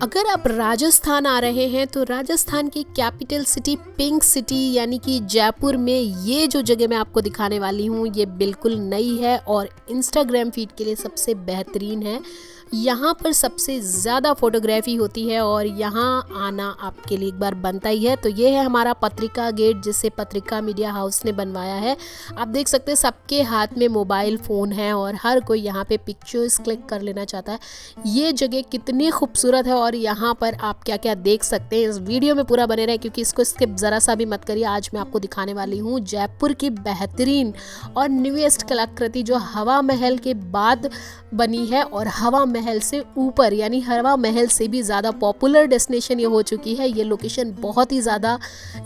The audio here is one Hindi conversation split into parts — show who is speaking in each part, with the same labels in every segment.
Speaker 1: अगर आप राजस्थान आ रहे हैं तो राजस्थान की कैपिटल सिटी पिंक सिटी यानी कि जयपुर में ये जो जगह मैं आपको दिखाने वाली हूँ ये बिल्कुल नई है और इंस्टाग्राम फीड के लिए सबसे बेहतरीन है। यहाँ पर सबसे ज़्यादा फोटोग्राफी होती है और यहाँ आना आपके लिए एक बार बनता ही है। तो ये है हमारा पत्रिका गेट जिसे पत्रिका मीडिया हाउस ने बनवाया है। आप देख सकते हैं सबके हाथ में मोबाइल फ़ोन है और हर कोई यहाँ पे पिक्चर्स क्लिक कर लेना चाहता है। ये जगह कितनी खूबसूरत है और यहाँ पर आप क्या क्या देख सकते हैं इस वीडियो में पूरा बने रहे क्योंकि इसको स्किप ज़रा सा भी मत करिए। आज मैं आपको दिखाने वाली हूँ जयपुर की बेहतरीन और न्यूएस्ट कलाकृति जो हवा महल के बाद बनी है और हवा महल से ऊपर यानी हवा महल से भी ज़्यादा पॉपुलर डेस्टिनेशन ये हो चुकी है। ये लोकेशन बहुत ही ज़्यादा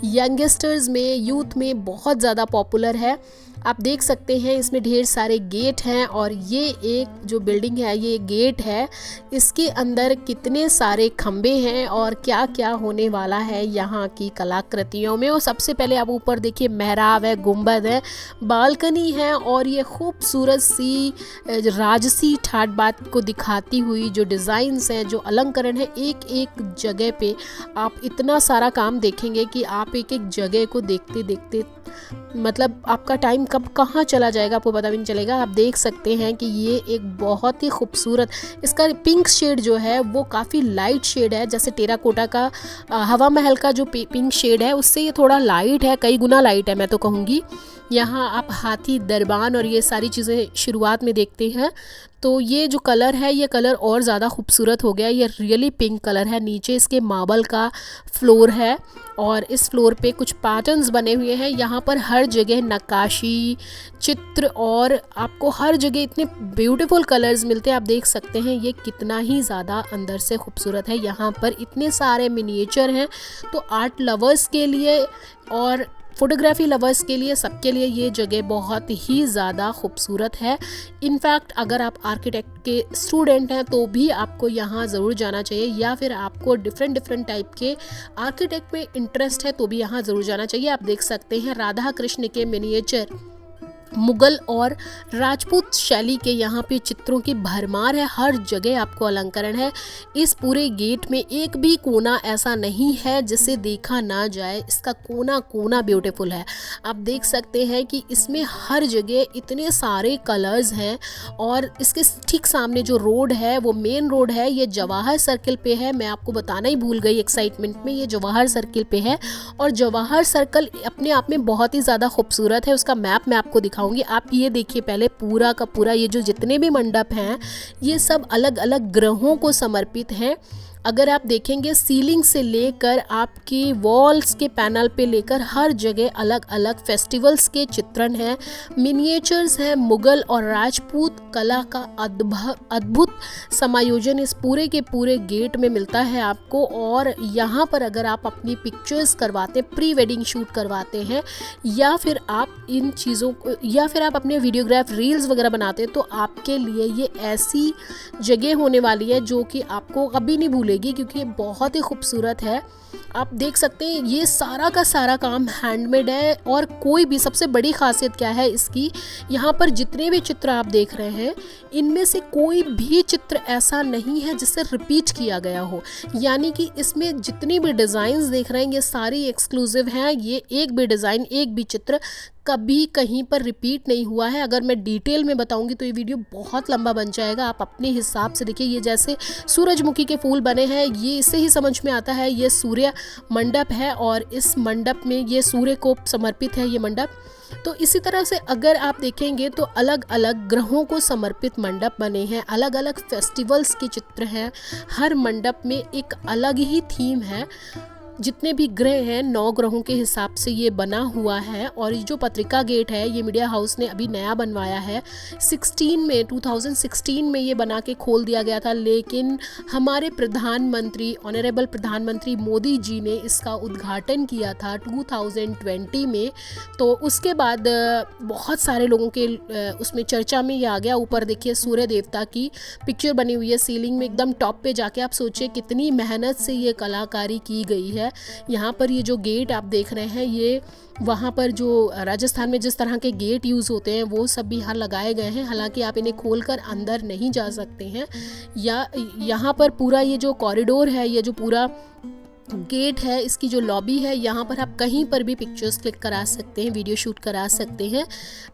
Speaker 1: यंगस्टर्स में यूथ में बहुत ज़्यादा पॉपुलर है। आप देख सकते हैं इसमें ढेर सारे गेट हैं और ये एक जो बिल्डिंग है ये गेट है, इसके अंदर कितने सारे खंबे हैं और क्या क्या होने वाला है यहाँ की कलाकृतियों में। और सबसे पहले आप ऊपर देखिए मेहराब है, गुंबद है, बालकनी है और ये खूबसूरत सी राजसी ठाट बाट को दिखाती हुई जो डिज़ाइंस हैं, जो अलंकरण है, एक एक जगह पे आप इतना सारा काम देखेंगे कि आप एक एक जगह को देखते देखते मतलब आपका टाइम कब कहाँ चला जाएगा आपको पता भी नहीं चलेगा। आप देख सकते हैं कि ये एक बहुत ही खूबसूरत, इसका पिंक शेड जो है वो काफ़ी लाइट शेड है। जैसे टेराकोटा का हवा महल का जो पिंक शेड है उससे ये थोड़ा लाइट है, कई गुना लाइट है मैं तो कहूँगी। यहाँ आप हाथी दरबान और ये सारी चीज़ें शुरुआत में देखते हैं तो ये जो कलर है ये कलर और ज़्यादा खूबसूरत हो गया। ये रियली पिंक कलर है। नीचे इसके मार्बल का फ्लोर है और इस फ्लोर पे कुछ पैटर्न्स बने हुए हैं। यहाँ पर हर जगह नक्काशी, चित्र और आपको हर जगह इतने ब्यूटीफुल कलर्स मिलते हैं। आप देख सकते हैं ये कितना ही ज़्यादा अंदर से खूबसूरत है। यहाँ पर इतने सारे मिनिएचर हैं तो आर्ट लवर्स के लिए और फोटोग्राफी लवर्स के लिए, सबके लिए ये जगह बहुत ही ज़्यादा खूबसूरत है। इनफैक्ट अगर आप आर्किटेक्ट के स्टूडेंट हैं तो भी आपको यहाँ ज़रूर जाना चाहिए या फिर आपको डिफरेंट टाइप के आर्किटेक्ट में इंटरेस्ट है तो भी यहाँ ज़रूर जाना चाहिए। आप देख सकते हैं राधा कृष्ण के मिनिएचर, मुगल और राजपूत शैली के यहाँ पे चित्रों की भरमार है। हर जगह आपको अलंकरण है। इस पूरे गेट में एक भी कोना ऐसा नहीं है जिसे देखा ना जाए। इसका कोना कोना ब्यूटीफुल है। आप देख सकते हैं कि इसमें हर जगह इतने सारे कलर्स हैं और इसके ठीक सामने जो रोड है वो मेन रोड है, ये जवाहर सर्किल पे है। मैं आपको बताना ही भूल गई एक्साइटमेंट में, ये जवाहर सर्किल पे है और जवाहर सर्कल अपने आप में बहुत ही ज़्यादा खूबसूरत है। उसका मैप मैं आपको दिखाऊंगी। आप ये देखिए पहले पूरा का पूरा ये जो जितने भी मंडप हैं ये सब अलग अलग ग्रहों को समर्पित हैं। अगर आप देखेंगे सीलिंग से लेकर आपकी वॉल्स के पैनल पे लेकर हर जगह अलग अलग फेस्टिवल्स के चित्रण हैं, मिनिएचर्स हैं। मुगल और राजपूत कला का अद्भुत समायोजन इस पूरे के पूरे गेट में मिलता है आपको। और यहाँ पर अगर आप अपनी पिक्चर्स करवाते, प्री वेडिंग शूट करवाते हैं या फिर आप इन चीज़ों को या फिर आप अपने वीडियोग्राफ रील्स वगैरह बनाते हैं तो आपके लिए ये ऐसी जगह होने वाली है जो कि आपको कभी नहीं भूलेगी क्योंकि ये बहुत ही खूबसूरत है। आप देख सकते हैं ये सारा का सारा काम हैंडमेड है और कोई भी, सबसे बड़ी खासियत क्या है इसकी, यहाँ पर जितने भी चित्र आप देख रहे हैं इनमें से कोई भी चित्र ऐसा नहीं है जिसे रिपीट किया गया हो। यानी कि इसमें जितनी भी डिज़ाइंस देख रहे हैं ये सारी एक्सक्लूसिव हैं। ये एक भी डिज़ाइन, एक भी चित्र कभी कहीं पर रिपीट नहीं हुआ है। अगर मैं डिटेल में बताऊंगी तो ये वीडियो बहुत लंबा बन जाएगा। आप अपने हिसाब से देखिए, ये जैसे सूरजमुखी के फूल बने हैं ये इससे ही समझ में आता है ये सूर्य मंडप है और इस मंडप में ये सूर्य को समर्पित है ये मंडप। तो इसी तरह से अगर आप देखेंगे तो अलग अलग ग्रहों को समर्पित मंडप बने हैं, अलग अलग फेस्टिवल्स के चित्र हैं। हर मंडप में एक अलग ही थीम है। जितने भी ग्रह हैं 9 ग्रहों के हिसाब से ये बना हुआ है। और ये जो पत्रिका गेट है ये मीडिया हाउस ने अभी नया बनवाया है। 2016 में ये बना के खोल दिया गया था, लेकिन हमारे प्रधानमंत्री ऑनरेबल प्रधानमंत्री मोदी जी ने इसका उद्घाटन किया था 2020 में। तो उसके बाद बहुत सारे लोगों के उसमें चर्चा में ये आ गया। ऊपर देखिए सूर्य देवता की पिक्चर बनी हुई है सीलिंग में एकदम टॉप पे जाके। आप सोचिए कितनी मेहनत से ये कलाकारी की गई है। यहाँ पर ये जो गेट आप देख रहे हैं ये वहाँ पर जो राजस्थान में जिस तरह के गेट यूज़ होते हैं वो सब भी यहाँ लगाए गए हैं। हालांकि आप इन्हें खोलकर अंदर नहीं जा सकते हैं। या यहाँ पर पूरा ये जो कॉरिडोर है, ये जो पूरा गेट है, इसकी जो लॉबी है, यहाँ पर आप कहीं पर भी पिक्चर्स क्लिक करा सकते हैं, वीडियो शूट करा सकते हैं।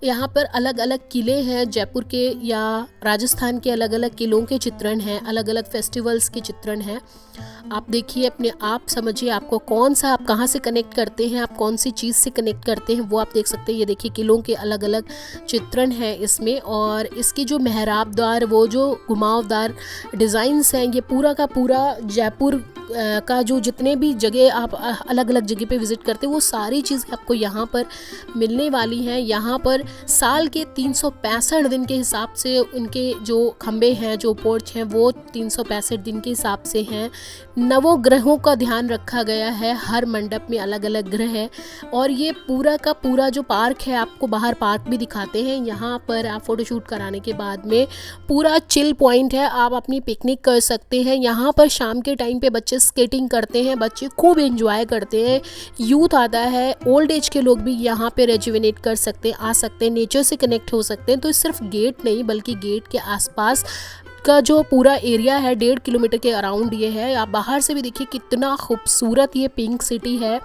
Speaker 1: यहाँ पर अलग अलग किले हैं जयपुर के या राजस्थान के, अलग अलग किलों के चित्रण हैं, अलग अलग फेस्टिवल्स के चित्रण हैं। आप देखिए, अपने आप समझिए आपको कौन सा, आप कहाँ से कनेक्ट करते हैं, आप कौन सी चीज़ से कनेक्ट करते हैं वो आप देख सकते हैं। ये देखिए किलों के अलग अलग चित्रण हैं इसमें। और इसकी जो मेहराब द्वार, वो जो घुमावदार डिज़ाइंस हैं, ये पूरा का पूरा जयपुर का जो जितने भी जगह आप अलग अलग जगह पे विज़िट करते हैं वो सारी चीज़ें आपको यहाँ पर मिलने वाली हैं। यहाँ पर साल के 365 दिन के हिसाब से उनके जो खंबे हैं, जो पोर्च हैं, वो 365 दिन के हिसाब से हैं। नवोग्रहों का ध्यान रखा गया है, हर मंडप में अलग अलग ग्रह है। और ये पूरा का पूरा जो पार्क है, आपको बाहर पार्क भी दिखाते हैं। यहाँ पर आप फ़ोटोशूट कराने के बाद में पूरा चिल पॉइंट है, आप अपनी पिकनिक कर सकते हैं। यहाँ पर शाम के टाइम पे बच्चे स्केटिंग करते हैं, बच्चे खूब एंजॉय करते हैं, यूथ आता है, ओल्ड एज के लोग भी यहाँ पे रेजुविनेट कर सकते हैं, आ सकते हैं, नेचर से कनेक्ट हो सकते हैं। तो सिर्फ गेट नहीं बल्कि गेट के आसपास का जो पूरा एरिया है 1.5 किलोमीटर के अराउंड ये है। आप बाहर से भी देखिए कितना खूबसूरत ये पिंक सिटी है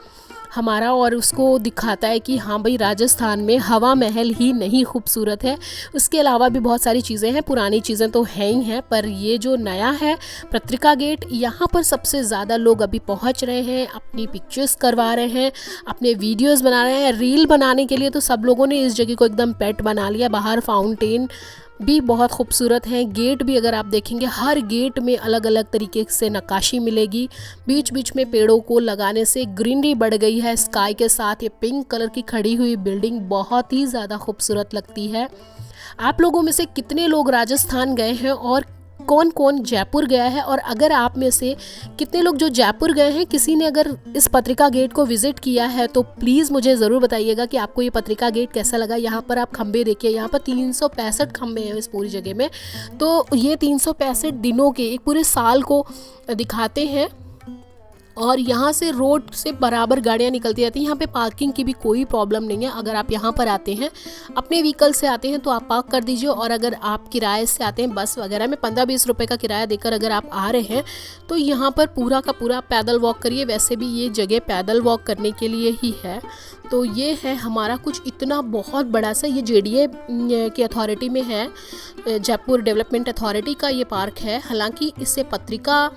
Speaker 1: हमारा, और उसको दिखाता है कि हाँ भाई राजस्थान में हवा महल ही नहीं खूबसूरत है, उसके अलावा भी बहुत सारी चीज़ें हैं। पुरानी चीज़ें तो हैं ही हैं, पर ये जो नया है पत्रिका गेट, यहाँ पर सबसे ज़्यादा लोग अभी पहुँच रहे हैं, अपनी पिक्चर्स करवा रहे हैं, अपने वीडियोस बना रहे हैं। रील बनाने के लिए तो सब लोगों ने इस जगह को एकदम पेट बना लिया। बाहर फाउंटेन भी बहुत खूबसूरत हैं। गेट भी अगर आप देखेंगे, हर गेट में अलग अलग तरीके से नक्काशी मिलेगी। बीच बीच में पेड़ों को लगाने से ग्रीनरी बढ़ गई है स्काई के साथ। ये पिंक कलर की खड़ी हुई बिल्डिंग बहुत ही ज़्यादा खूबसूरत लगती है। आप लोगों में से कितने लोग राजस्थान गए हैं और कौन कौन जयपुर गया है? और अगर आप में से कितने लोग जो जयपुर गए हैं, किसी ने अगर इस पत्रिका गेट को विज़िट किया है तो प्लीज़ मुझे ज़रूर बताइएगा कि आपको ये पत्रिका गेट कैसा लगा। यहाँ पर आप खंबे देखिए, यहाँ पर 365 खंबे हैं इस पूरी जगह में। तो ये 365 दिनों के, एक पूरे साल को दिखाते हैं। और यहाँ से रोड से बराबर गाड़ियाँ निकलती रहती हैं। यहाँ पे पार्किंग की भी कोई प्रॉब्लम नहीं है। अगर आप यहाँ पर आते हैं, अपने व्हीकल से आते हैं तो आप पार्क कर दीजिए, और अगर आप किराए से आते हैं बस वगैरह में 15-20 रुपये का किराया देकर अगर आप आ रहे हैं तो यहाँ पर पूरा का पूरा पैदल वॉक करिए। वैसे भी ये जगह पैदल वॉक करने के लिए ही है। तो ये है हमारा कुछ इतना बहुत बड़ा सा, ये JDA की अथॉरिटी में है, जयपुर डेवलपमेंट अथॉरिटी का ये पार्क है। हालांकि इसे पत्रिका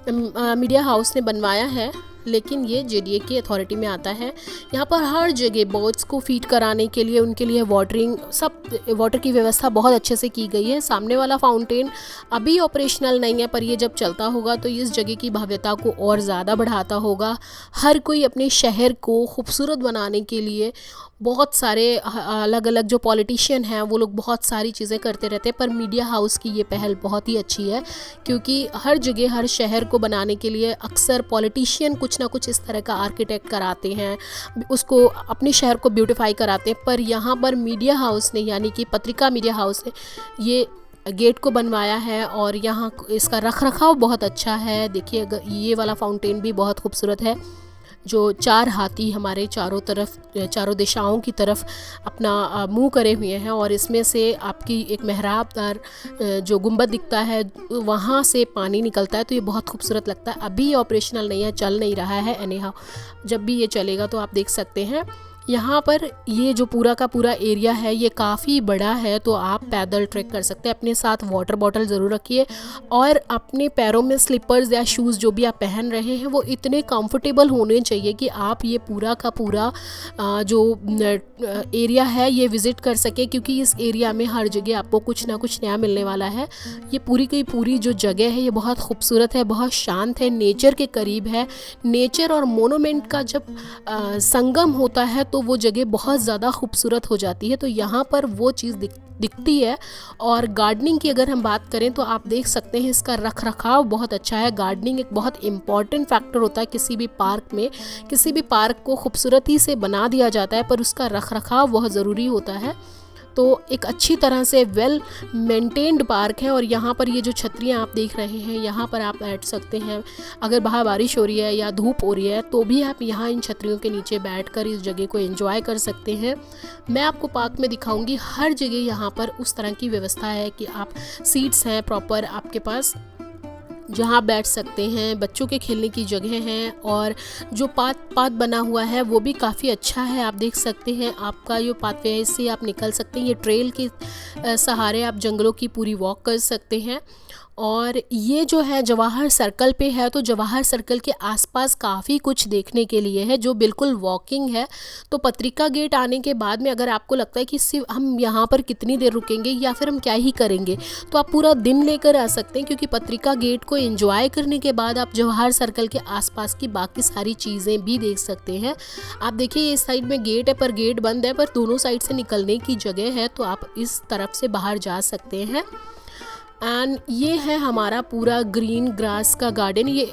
Speaker 1: मीडिया हाउस ने बनवाया है, लेकिन ये JDA की अथॉरिटी में आता है। यहाँ पर हर जगह बर्ड्स को फीड कराने के लिए, उनके लिए वाटरिंग, सब वाटर की व्यवस्था बहुत अच्छे से की गई है। सामने वाला फाउंटेन अभी ऑपरेशनल नहीं है, पर ये जब चलता होगा तो इस जगह की भव्यता को और ज़्यादा बढ़ाता होगा। हर कोई अपने शहर को खूबसूरत बनाने के लिए बहुत सारे अलग अलग जो पॉलिटिशियन हैं वो लोग बहुत सारी चीज़ें करते रहते हैं, पर मीडिया हाउस की ये पहल बहुत ही अच्छी है, क्योंकि हर जगह हर शहर को बनाने के लिए अक्सर पॉलिटिशियन कुछ ना कुछ इस तरह का आर्किटेक्ट कराते हैं, उसको अपने शहर को ब्यूटीफाई कराते हैं। पर यहाँ पर मीडिया हाउस ने, यानी कि पत्रिका मीडिया हाउस ने ये गेट को बनवाया है, और यहाँ इसका रखरखाव बहुत अच्छा है। देखिए ये वाला फाउंटेन भी बहुत खूबसूरत है, जो 4 हाथी हमारे चारों तरफ, चारों दिशाओं की तरफ अपना मुंह करे हुए हैं, और इसमें से आपकी एक मेहराबदार जो गुंबद दिखता है वहाँ से पानी निकलता है। तो ये बहुत खूबसूरत लगता है। अभी ऑपरेशनल नहीं है, चल नहीं रहा है। एनीहाउ जब भी ये चलेगा तो आप देख सकते हैं। यहाँ पर ये जो पूरा का पूरा एरिया है ये काफ़ी बड़ा है, तो आप पैदल ट्रैक कर सकते हैं। अपने साथ वाटर बॉटल ज़रूर रखिए और अपने पैरों में स्लीपर्स या शूज़ जो भी आप पहन रहे हैं वो इतने कंफर्टेबल होने चाहिए कि आप ये पूरा का पूरा जो एरिया है ये विज़िट कर सके, क्योंकि इस एरिया में हर जगह आपको कुछ ना कुछ नया मिलने वाला है। ये पूरी की पूरी जो जगह है ये बहुत खूबसूरत है, बहुत शांत है, नेचर के करीब है। नेचर और मोनूमेंट का जब संगम होता है तो वो जगह बहुत ज़्यादा खूबसूरत हो जाती है। तो यहाँ पर वो चीज़ दिखती है। और गार्डनिंग की अगर हम बात करें तो आप देख सकते हैं इसका रख रखाव बहुत अच्छा है। गार्डनिंग एक बहुत इम्पॉर्टेंट फैक्टर होता है किसी भी पार्क में। किसी भी पार्क को खूबसूरती से बना दिया जाता है पर उसका रख रखाव बहुत ज़रूरी होता है। तो एक अच्छी तरह से वेल मेंटेन्ड पार्क है। और यहाँ पर ये जो छतरियाँ आप देख रहे हैं यहाँ पर आप बैठ सकते हैं। अगर बाहर बारिश हो रही है या धूप हो रही है तो भी आप यहाँ इन छतरियों के नीचे बैठकर इस जगह को एंजॉय कर सकते हैं। मैं आपको पार्क में दिखाऊंगी, हर जगह यहाँ पर उस तरह की व्यवस्था है कि आप सीट्स हैं प्रॉपर आपके पास जहाँ बैठ सकते हैं। बच्चों के खेलने की जगह हैं और जो पाथ बना हुआ है वो भी काफ़ी अच्छा है। आप देख सकते हैं आपका जो पाथवे से आप निकल सकते हैं। ये ट्रेल के सहारे आप जंगलों की पूरी वॉक कर सकते हैं। और ये जो है जवाहर सर्कल पे है, तो जवाहर सर्कल के आसपास काफ़ी कुछ देखने के लिए है जो बिल्कुल वॉकिंग है। तो पत्रिका गेट आने के बाद में अगर आपको लगता है कि सिर्फ हम यहाँ पर कितनी देर रुकेंगे या फिर हम क्या ही करेंगे, तो आप पूरा दिन लेकर आ सकते हैं, क्योंकि पत्रिका गेट को एंजॉय करने के बाद आप जवाहर सर्कल के आसपास की बाकी सारी चीज़ें भी देख सकते हैं। आप देखिए इस साइड में गेट है पर गेट बंद है, पर दोनों साइड से निकलने की जगह है, तो आप इस तरफ से बाहर जा सकते हैं। एंड ये है हमारा पूरा ग्रीन ग्रास का गार्डन। ये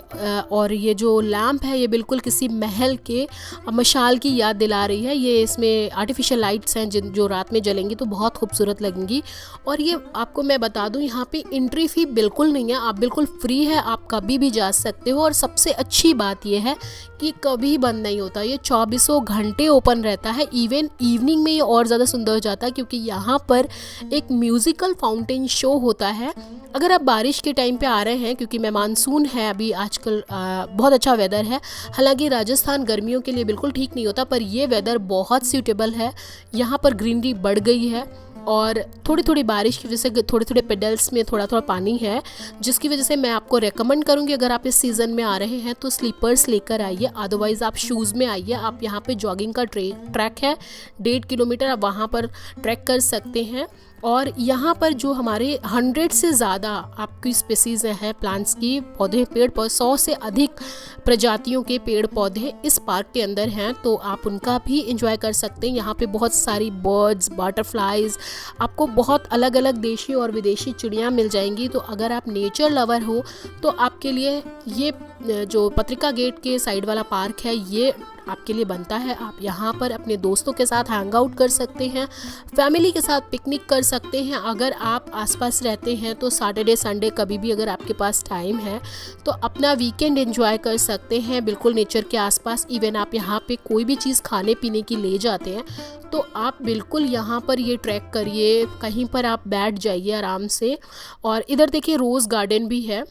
Speaker 1: और ये जो लैम्प है ये बिल्कुल किसी महल के मशाल की याद दिला रही है। ये इसमें आर्टिफिशियल लाइट्स हैं जो रात में जलेंगी तो बहुत खूबसूरत लगेंगी। और ये आपको मैं बता दूं यहाँ पे एंट्री फ़ी बिल्कुल नहीं है, आप बिल्कुल फ्री है, आप कभी भी जा सकते हो। और सबसे अच्छी बात ये है कि कभी बंद नहीं होता, ये 24 घंटे ओपन रहता है। इवन इवनिंग में ये और ज़्यादा सुंदर हो जाता है, क्योंकि यहाँ पर एक म्यूज़िकल फाउंटेन शो होता है। अगर आप बारिश के टाइम पे आ रहे हैं, क्योंकि मैं मानसून है अभी आजकल, बहुत अच्छा वेदर है। हालांकि राजस्थान गर्मियों के लिए बिल्कुल ठीक नहीं होता, पर ये वेदर बहुत सूटेबल है। यहाँ पर ग्रीनरी बढ़ गई है और थोड़ी थोड़ी बारिश की वजह से थोड़े थोड़े पेडल्स में थोड़ा थोड़ा पानी है, जिसकी वजह से मैं आपको रेकमेंड करूँगी अगर आप इस सीज़न में आ रहे हैं तो स्लीपर्स लेकर आइए, अदरवाइज़ आप शूज़ में आइए। आप यहाँ पे जॉगिंग का ट्रैक है 1.5 किलोमीटर, आप वहाँ पर ट्रैक कर सकते हैं। और यहाँ पर जो हमारे 100 से ज़्यादा आपकी स्पीसीज़ हैं प्लांट्स की, पौधे पेड़ पौधे 100 से अधिक प्रजातियों के पेड़ पौधे इस पार्क के अंदर हैं, तो आप उनका भी एंजॉय कर सकते हैं। यहाँ पे बहुत सारी बर्ड्स, बटरफ्लाइज, आपको बहुत अलग अलग देशी और विदेशी चिड़ियाँ मिल जाएंगी। तो अगर आप नेचर लवर हो तो आपके लिए ये जो पत्रिका गेट के साइड वाला पार्क है ये आपके लिए बनता है। आप यहाँ पर अपने दोस्तों के साथ हैंग आउट कर सकते हैं, फैमिली के साथ पिकनिक कर सकते हैं। अगर आप आसपास रहते हैं तो सैटरडे संडे कभी भी अगर आपके पास टाइम है तो अपना वीकेंड एंजॉय कर सकते हैं बिल्कुल नेचर के आसपास। इवन आप यहाँ पे कोई भी चीज़ खाने पीने की ले जाते हैं तो आप बिल्कुल यहाँ पर ये ट्रैक करिए, कहीं पर आप बैठ जाइए आराम से। और इधर देखिए रोज़ गार्डन भी है।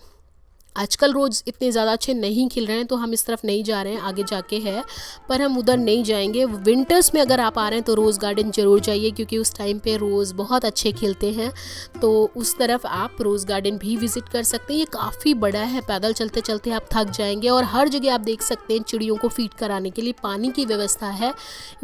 Speaker 1: आजकल रोज़ इतने ज़्यादा अच्छे नहीं खिल रहे हैं तो हम इस तरफ नहीं जा रहे हैं, आगे जाके है, पर हम उधर नहीं जाएंगे। विंटर्स में अगर आप आ रहे हैं तो रोज़ गार्डन ज़रूर जाइए, क्योंकि उस टाइम पे रोज़ बहुत अच्छे खिलते हैं। तो उस तरफ आप रोज़ गार्डन भी विज़िट कर सकते हैं। ये काफ़ी बड़ा है, पैदल चलते चलते आप थक जाएंगे। और हर जगह आप देख सकते हैं चिड़ियों को फीड कराने के लिए पानी की व्यवस्था है।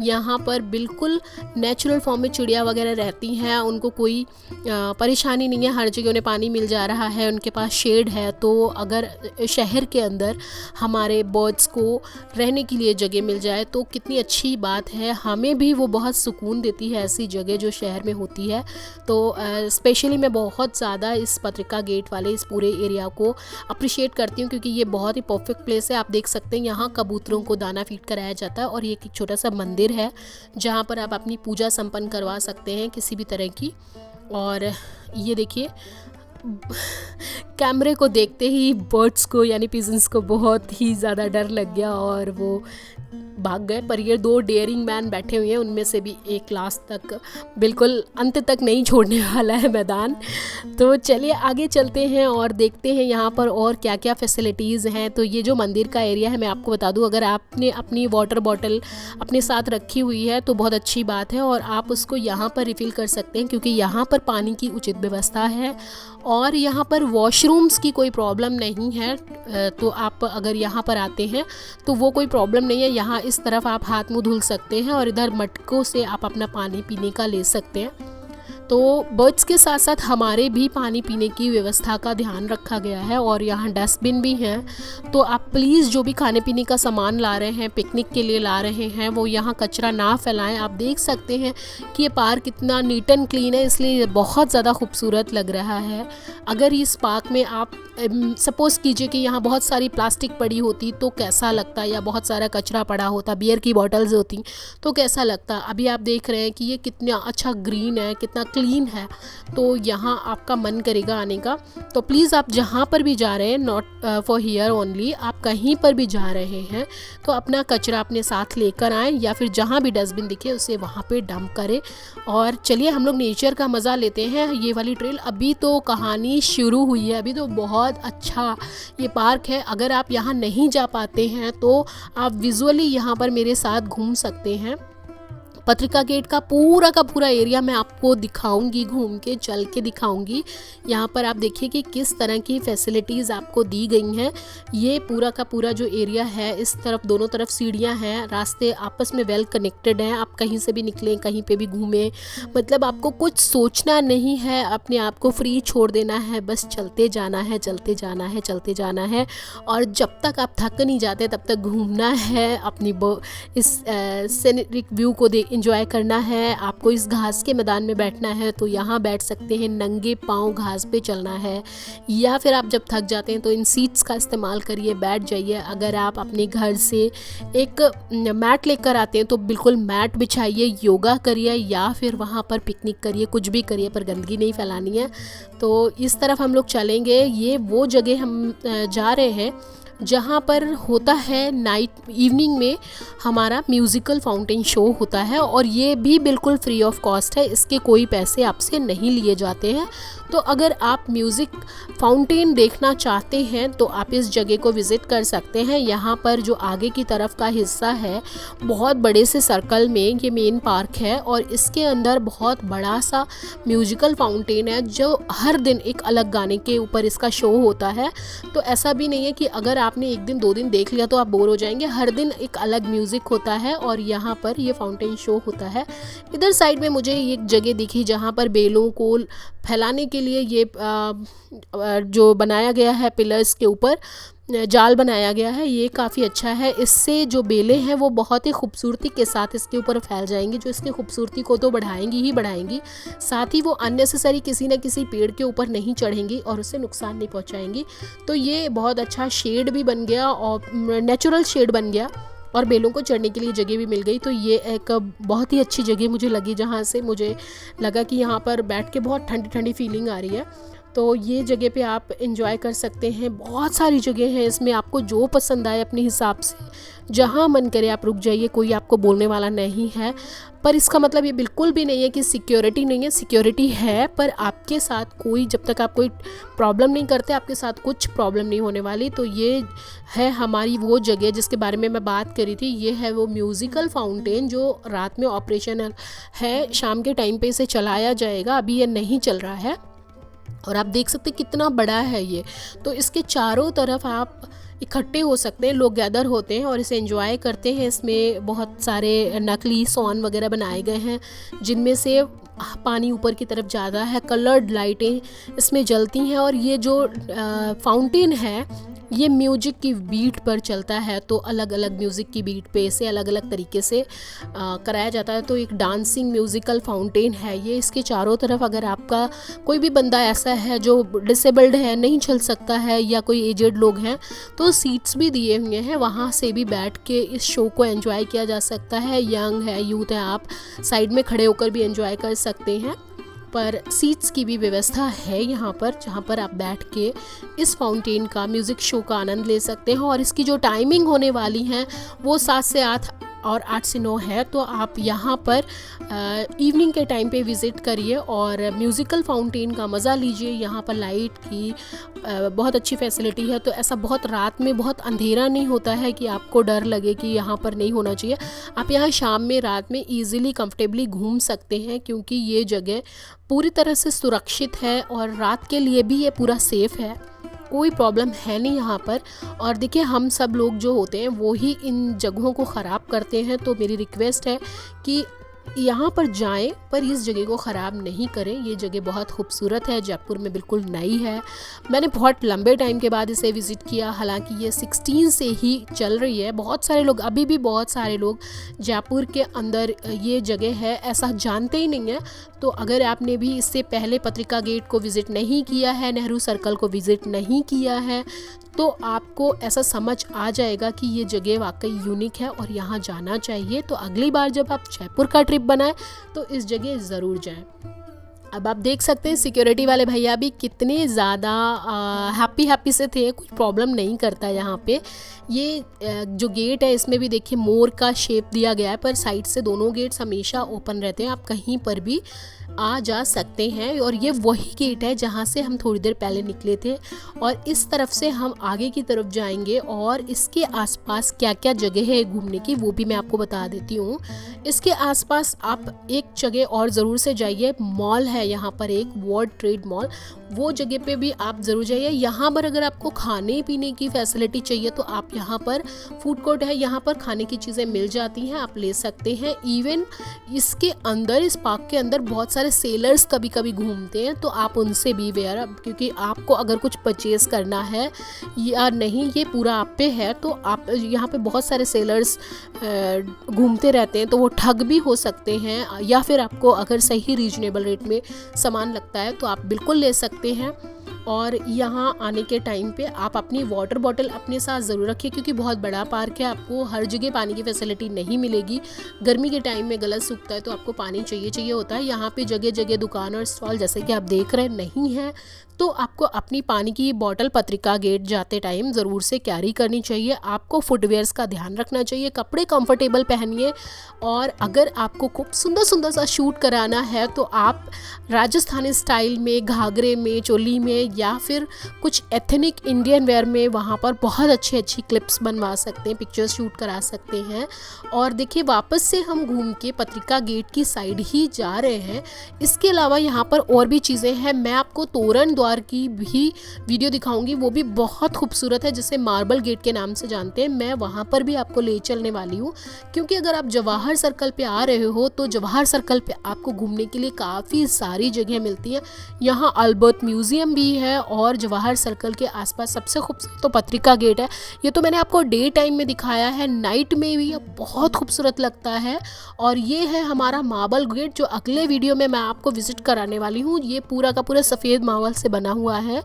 Speaker 1: यहाँ पर बिल्कुल नेचुरल फॉर्म में चिड़िया वगैरह रहती हैं, उनको कोई परेशानी नहीं है, हर जगह उन्हें पानी मिल जा रहा है, उनके पास शेड है। तो अगर शहर के अंदर हमारे बर्ड्स को रहने के लिए जगह मिल जाए तो कितनी अच्छी बात है। हमें भी वो बहुत सुकून देती है ऐसी जगह जो शहर में होती है। तो स्पेशली मैं बहुत ज़्यादा इस पत्रिका गेट वाले इस पूरे एरिया को अप्रिशिएट करती हूँ, क्योंकि ये बहुत ही परफेक्ट प्लेस है। आप देख सकते हैं यहाँ कबूतरों को दाना फीड कराया जाता है। और ये एक छोटा सा मंदिर है जहाँ पर आप अपनी पूजा संपन्न करवा सकते हैं किसी भी तरह की। और ये देखिए कैमरे को देखते ही बर्ड्स को यानी पिजन्स को बहुत ही ज़्यादा डर लग गया और वो भाग गए। पर ये 2 डेयरिंग मैन बैठे हुए हैं, उनमें से भी एक लास्ट तक बिल्कुल अंत तक नहीं छोड़ने वाला है मैदान। तो चलिए आगे चलते हैं और देखते हैं यहाँ पर और क्या क्या फैसिलिटीज़ हैं। तो ये जो मंदिर का एरिया है, मैं आपको बता दूँ, अगर आपने अपनी वाटर बॉटल अपने साथ रखी हुई है तो बहुत अच्छी बात है और आप उसको यहाँ पर रिफ़िल कर सकते हैं, क्योंकि यहाँ पर पानी की उचित व्यवस्था है और यहाँ पर वॉशरूम्स की कोई प्रॉब्लम नहीं है। तो आप अगर यहाँ पर आते हैं तो वो कोई प्रॉब्लम नहीं है। यहाँ इस तरफ आप हाथ मुंह धुल सकते हैं और इधर मटकों से आप अपना पानी पीने का ले सकते हैं। तो बर्ड्स के साथ साथ हमारे भी पानी पीने की व्यवस्था का ध्यान रखा गया है और यहाँ डस्टबिन भी हैं। तो आप प्लीज़ जो भी खाने पीने का सामान ला रहे हैं, पिकनिक के लिए ला रहे हैं, वो यहाँ कचरा ना फैलाएं। आप देख सकते हैं कि ये पार्क कितना नीट एंड क्लीन है, इसलिए बहुत ज़्यादा खूबसूरत लग रहा है। अगर इस पार्क में आप सपोज़ कीजिए कि यहाँ बहुत सारी प्लास्टिक पड़ी होती तो कैसा लगता, या बहुत सारा कचरा पड़ा होता, बियर की बॉटल्स होती तो कैसा लगता। अभी आप देख रहे हैं कि ये कितना अच्छा ग्रीन है, कितना क्लीन है, तो यहाँ आपका मन करेगा आने का। तो प्लीज़ आप जहाँ पर भी जा रहे हैं, नॉट फॉर हियर ओनली, आप कहीं पर भी जा रहे हैं तो अपना कचरा अपने साथ लेकर आएँ या फिर जहाँ भी डस्टबिन दिखे उसे वहाँ पे डंप करें। और चलिए हम लोग नेचर का मज़ा लेते हैं। ये वाली ट्रेल अभी तो कहानी शुरू हुई है, अभी तो बहुत अच्छा ये पार्क है। अगर आप यहाँ नहीं जा पाते हैं तो आप विजुअली यहाँ पर मेरे साथ घूम सकते हैं। पत्रिका गेट का पूरा एरिया मैं आपको दिखाऊंगी, घूम के चल के दिखाऊंगी। यहाँ पर आप देखिए कि किस तरह की फैसिलिटीज़ आपको दी गई हैं। ये पूरा का पूरा जो एरिया है, इस तरफ दोनों तरफ सीढ़ियाँ हैं, रास्ते आपस में वेल कनेक्टेड हैं। आप कहीं से भी निकलें, कहीं पे भी घूमें, मतलब आपको कुछ सोचना नहीं है, अपने आप को फ्री छोड़ देना है, बस चलते जाना है, चलते जाना है, चलते जाना है। और जब तक आप थक नहीं जाते तब तक घूमना है, अपनी इस सीनरिक व्यू को एंजॉय करना है। आपको इस घास के मैदान में बैठना है तो यहाँ बैठ सकते हैं, नंगे पाँव घास पे चलना है, या फिर आप जब थक जाते हैं तो इन सीट्स का इस्तेमाल करिए, बैठ जाइए। अगर आप अपने घर से एक मैट लेकर आते हैं तो बिल्कुल मैट बिछाइए, योगा करिए या फिर वहाँ पर पिकनिक करिए, कुछ भी करिए, पर गंदगी नहीं फैलानी है। तो इस तरफ हम लोग चलेंगे। ये वो जगह हम जा रहे हैं जहाँ पर होता है नाइट इवनिंग में हमारा म्यूज़िकल फाउंटेन शो होता है और ये भी बिल्कुल फ्री ऑफ कॉस्ट है, इसके कोई पैसे आपसे नहीं लिए जाते हैं। तो अगर आप म्यूज़िक फाउंटेन देखना चाहते हैं तो आप इस जगह को विज़िट कर सकते हैं। यहाँ पर जो आगे की तरफ का हिस्सा है, बहुत बड़े से सर्कल में ये मेन पार्क है और इसके अंदर बहुत बड़ा सा म्यूज़िकल फाउंटेन है जो हर दिन एक अलग गाने के ऊपर इसका शो होता है। तो ऐसा भी नहीं है कि अगर आपने एक दिन 2 दिन देख लिया तो आप बोर हो जाएंगे, हर दिन एक अलग म्यूज़िक होता है और यहाँ पर ये फाउंटेन शो होता है। इधर साइड में मुझे एक जगह दिखी जहाँ पर बेलों को फैलाने के लिए ये जो बनाया गया है, पिलर्स के ऊपर जाल बनाया गया है, ये काफ़ी अच्छा है। इससे जो बेलें हैं वो बहुत ही खूबसूरती के साथ इसके ऊपर फैल जाएंगी, जो इसकी खूबसूरती को तो बढ़ाएंगी ही बढ़ाएंगी, साथ ही वो अननेसेसरी किसी न किसी पेड़ के ऊपर नहीं चढ़ेंगी और उससे नुकसान नहीं पहुंचाएंगी। तो ये बहुत अच्छा शेड भी बन गया और नेचुरल शेड बन गया और बेलों को चढ़ने के लिए जगह भी मिल गई। तो ये एक बहुत ही अच्छी जगह मुझे लगी, जहाँ से मुझे लगा कि यहाँ पर बैठ के बहुत ठंडी ठंडी फीलिंग आ रही है। तो ये जगह पे आप एंजॉय कर सकते हैं। बहुत सारी जगह हैं, इसमें आपको जो पसंद आए अपने हिसाब से जहाँ मन करे आप रुक जाइए, कोई आपको बोलने वाला नहीं है। पर इसका मतलब ये बिल्कुल भी नहीं है कि सिक्योरिटी नहीं है, सिक्योरिटी है, पर आपके साथ कोई, जब तक आप कोई प्रॉब्लम नहीं करते, आपके साथ कुछ प्रॉब्लम नहीं होने वाली। तो ये है हमारी वो जगह जिसके बारे में मैं बात करी थी। ये है वो म्यूज़िकल फाउंटेन जो रात में ऑपरेशनल है, शाम के टाइम पे इसे चलाया जाएगा, अभी ये नहीं चल रहा है। और आप देख सकते कितना बड़ा है ये। तो इसके चारों तरफ आप इकट्ठे हो सकते हैं, लोग गैदर होते हैं और इसे एंजॉय करते हैं। इसमें बहुत सारे नकली सॉन वगैरह बनाए गए हैं जिनमें से पानी ऊपर की तरफ ज़्यादा है, कलर्ड लाइटें इसमें जलती हैं और ये जो फाउंटेन है ये म्यूजिक की बीट पर चलता है। तो अलग अलग म्यूज़िक की बीट पे इसे अलग अलग तरीके से कराया जाता है। तो एक डांसिंग म्यूज़िकल फाउंटेन है ये। इसके चारों तरफ अगर आपका कोई भी बंदा ऐसा है जो डिसेबल्ड है, नहीं चल सकता है, या कोई एजेड लोग हैं, तो सीट्स भी दिए हुए हैं, वहाँ से भी बैठ के इस शो को एंजॉय किया जा सकता है। यंग है, यूथ है, आप साइड में खड़े होकर भी एंजॉय कर सकते हैं। पर सीट्स की भी व्यवस्था है यहाँ पर, जहाँ पर आप बैठ के इस फाउंटेन का म्यूज़िक शो का आनंद ले सकते हैं। और इसकी जो टाइमिंग होने वाली है वो 7 से 8 और 8 से 9 है। तो आप यहाँ पर इवनिंग के टाइम पे विज़िट करिए और म्यूज़िकल फाउंटेन का मज़ा लीजिए। यहाँ पर लाइट की बहुत अच्छी फैसिलिटी है, तो ऐसा बहुत रात में बहुत अंधेरा नहीं होता है कि आपको डर लगे कि यहाँ पर नहीं होना चाहिए। आप यहाँ शाम में रात में ईज़िली कंफर्टेबली घूम सकते हैं, क्योंकि ये जगह पूरी तरह से सुरक्षित है और रात के लिए भी ये पूरा सेफ़ है, कोई प्रॉब्लम है नहीं यहाँ पर। और देखिए, हम सब लोग जो होते हैं वो ही इन जगहों को ख़राब करते हैं, तो मेरी रिक्वेस्ट है कि यहाँ पर जाएं पर इस जगह को ख़राब नहीं करें। ये जगह बहुत खूबसूरत है, जयपुर में बिल्कुल नई है। मैंने बहुत लंबे टाइम के बाद इसे विज़िट किया, हालांकि ये 16 से ही चल रही है। बहुत सारे लोग, अभी भी बहुत सारे लोग जयपुर के अंदर ये जगह है ऐसा जानते ही नहीं है। तो अगर आपने भी इससे पहले पत्रिका गेट को विज़िट नहीं किया है, नेहरू सर्कल को विज़िट नहीं किया है, तो आपको ऐसा समझ आ जाएगा कि ये जगह वाकई यूनिक है और यहाँ जाना चाहिए। तो अगली बार जब आप जयपुर का ट्रिप बनाएं तो इस जगह ज़रूर जाएं। अब आप देख सकते हैं सिक्योरिटी वाले भैया भी कितने ज़्यादा हैप्पी से थे, कुछ प्रॉब्लम नहीं करता यहाँ पे। ये जो गेट है इसमें भी देखिए मोर का शेप दिया गया है, पर साइड से दोनों गेट्स हमेशा ओपन रहते हैं, आप कहीं पर भी आ जा सकते हैं। और ये वही गेट है जहाँ से हम थोड़ी देर पहले निकले थे, और इस तरफ से हम आगे की तरफ जाएंगे और इसके आसपास क्या क्या जगह है घूमने की वो भी मैं आपको बता देती हूँ। इसके आसपास आप एक जगह और ज़रूर से जाइए, मॉल है यहाँ पर एक वर्ल्ड ट्रेड मॉल, वो जगह पे भी आप ज़रूर जाइए। यहाँ पर अगर आपको खाने पीने की फैसिलिटी चाहिए तो आप यहाँ पर फूड कोर्ट है, यहाँ पर खाने की चीज़ें मिल जाती हैं, आप ले सकते हैं। इवन इसके अंदर, इस पार्क के अंदर बहुत सारे सेलर्स कभी कभी घूमते हैं, तो आप उनसे भी वेयर, क्योंकि आपको अगर कुछ परचेज़ करना है या नहीं ये पूरा आप पे है, तो आप यहाँ पे बहुत सारे सेलर्स घूमते रहते हैं, तो वो ठग भी हो सकते हैं, या फिर आपको अगर सही रीजनेबल रेट में सामान लगता है तो आप बिल्कुल ले सकते हैं। और यहाँ आने के टाइम पे आप अपनी वाटर बॉटल अपने साथ ज़रूर रखिए, क्योंकि बहुत बड़ा पार्क है, आपको हर जगह पानी की फैसिलिटी नहीं मिलेगी। गर्मी के टाइम में गला सूखता है तो आपको पानी चाहिए होता है। यहाँ पे जगह जगह दुकान और स्टॉल जैसे कि आप देख रहे नहीं है, तो आपको अपनी पानी की बोतल पत्रिका गेट जाते टाइम ज़रूर से कैरी करनी चाहिए। आपको फुटवेयर्स का ध्यान रखना चाहिए, कपड़े कंफर्टेबल पहनिए। और अगर आपको खूब सुंदर सा शूट कराना है तो आप राजस्थानी स्टाइल में, घाघरे में, चोली में, या फिर कुछ एथनिक इंडियन वेयर में वहाँ पर बहुत अच्छी क्लिप्स बनवा सकते हैं, पिक्चर्स शूट करा सकते हैं। और देखिए, वापस से हम घूम के पत्रिका गेट की साइड ही जा रहे हैं। इसके अलावा यहाँ पर और भी चीज़ें हैं, मैं आपको तोरण द्वार की भी वीडियो दिखाऊंगी, वो भी बहुत खूबसूरत है, जिसे मार्बल गेट के नाम से जानते हैं। मैं वहाँ पर भी आपको ले चलने वाली हूँ, क्योंकि अगर आप जवाहर सर्कल पे आ रहे हो तो जवाहर सर्कल पे आपको घूमने के लिए काफ़ी सारी जगह मिलती हैं। यहाँ अल्बर्ट म्यूज़ियम भी है, और जवाहर सर्कल के आसपास सबसे खूबसूरत तो पत्रिका गेट है। ये तो मैंने आपको डे टाइम में दिखाया है, नाइट में भी ये बहुत खूबसूरत लगता है। और ये है हमारा मार्बल गेट, जो अगले वीडियो में मैं आपको विजिट कराने वाली हूँ। ये पूरा का पूरा सफ़ेद मार्बल से बना हुआ है।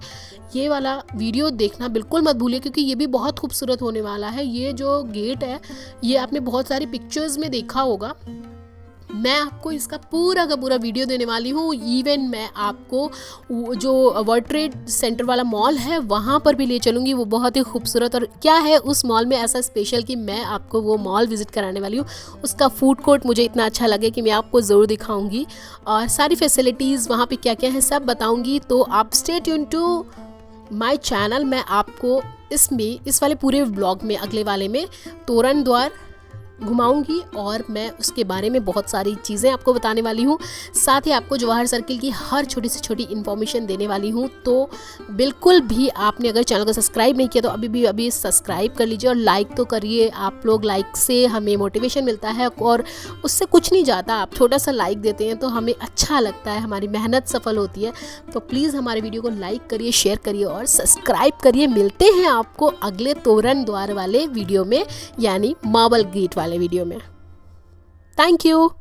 Speaker 1: ये वाला वीडियो देखना बिल्कुल मत भूलिए, क्योंकि ये भी बहुत खूबसूरत होने वाला है। ये जो गेट है ये आपने बहुत सारी पिक्चर्स में देखा होगा। मैं आपको इसका पूरा का पूरा वीडियो देने वाली हूँ। इवन मैं आपको जो वर्ल्ड ट्रेड सेंटर वाला मॉल है वहाँ पर भी ले चलूँगी, वो बहुत ही खूबसूरत। और क्या है उस मॉल में ऐसा स्पेशल कि मैं आपको वो मॉल विज़िट कराने वाली हूँ। उसका फूड कोर्ट मुझे इतना अच्छा लगे कि मैं आपको ज़रूर दिखाऊँगी, और सारी फैसिलिटीज़ वहाँ पे क्या क्या है सब बताऊँगी। तो आप stay tune to my channel. मैं आपको इस वाले पूरे व्लॉग में, अगले वाले में तोरण द्वार घुमाऊंगी, और मैं उसके बारे में बहुत सारी चीज़ें आपको बताने वाली हूँ। साथ ही आपको जवाहर सर्किल की हर छोटी से छोटी इन्फॉर्मेशन देने वाली हूँ। तो बिल्कुल भी आपने अगर चैनल को सब्सक्राइब नहीं किया तो अभी सब्सक्राइब कर लीजिए, और लाइक तो करिए। आप लोग लाइक से हमें मोटिवेशन मिलता है, और उससे कुछ नहीं जाता, आप छोटा सा लाइक देते हैं तो हमें अच्छा लगता है, हमारी मेहनत सफल होती है। तो प्लीज़ हमारे वीडियो को लाइक करिए, शेयर करिए और सब्सक्राइब करिए। मिलते हैं आपको अगले तोरण द्वार वाले वीडियो में, यानी मार्बल गेट वाले वीडियो में। Thank you.